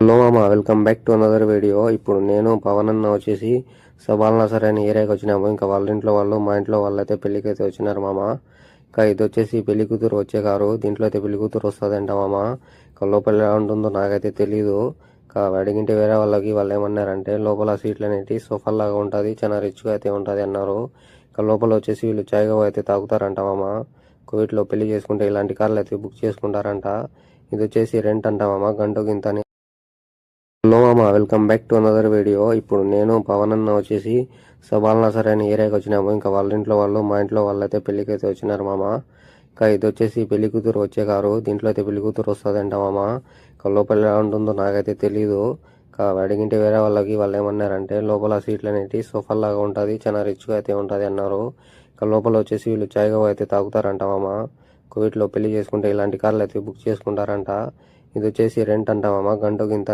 Hello మామ, welcome back to another video. ఇప్పుడు నేను పవన్ అన్న వచ్చేసి సబాల్ నసర్ అనే ఏరియాకి వచ్చినాము. ఇంకా వాళ్ళ ఇంట్లో వాళ్ళు మా ఇంట్లో వాళ్ళు అయితే పెళ్లికి అయితే వచ్చినారు మామ. ఇంకా ఇది వచ్చేసి పెళ్లి కూతురు వచ్చే కారు. దీంట్లో అయితే పెళ్లి కూతురు వస్తుందంట మామ. ఇంకా లోపల ఎలా ఉంటుందో నాకైతే తెలీదు. ఇంకా అడిగింటే వేరే వాళ్ళకి వాళ్ళు ఏమన్నారంటే లోపల సీట్లు అనేవి సోఫా లాగా ఉంటుంది, చాలా రిచ్గా అయితే ఉంటుంది అన్నారు. ఇంకా లోపల వచ్చేసి వీళ్ళు చాయ్గా అయితే తాగుతారంట మామ. కోవిడ్లో పెళ్లి చేసుకుంటే ఇలాంటి కార్లు అయితే బుక్ చేసుకుంటారంట. ఇది వచ్చేసి రెంట్ అంట మామ, గంటకు ఇంత అని. హలో మామ, welcome back to another video. ఇప్పుడు నేను పవన్ అన్న వచ్చేసి సబాల్ నసర్ అనే ఏరియాకి వచ్చినాము. ఇంకా వాళ్ళ ఇంట్లో వాళ్ళు మా ఇంట్లో వాళ్ళు అయితే పెళ్లికి అయితే వచ్చినారు మామ. ఇంకా ఇది వచ్చేసి పెళ్లి కూతురు వచ్చే కారు. దీంట్లో అయితే పెళ్లి కూతురు వస్తుందంట మామ. ఇంకా లోపల ఎలా ఉంటుందో నాకైతే తెలీదు. ఇంకా అడిగింటే వేరే వాళ్ళకి వాళ్ళు ఏమన్నారంటే లోపల సీట్లు అనేవి సోఫా లాగా ఉంటుంది, చాలా రిచ్గా అయితే ఉంటుంది అన్నారు. ఇంకా లోపల వచ్చేసి వీళ్ళు చాయ్గా అయితే తాగుతారంట మామ. కోవిడ్లో పెళ్లి చేసుకుంటే ఇలాంటి కార్లు అయితే బుక్ చేసుకుంటారంట. ఇది వచ్చేసి రెంట్ అంట మామ, గంటకు ఇంత అని.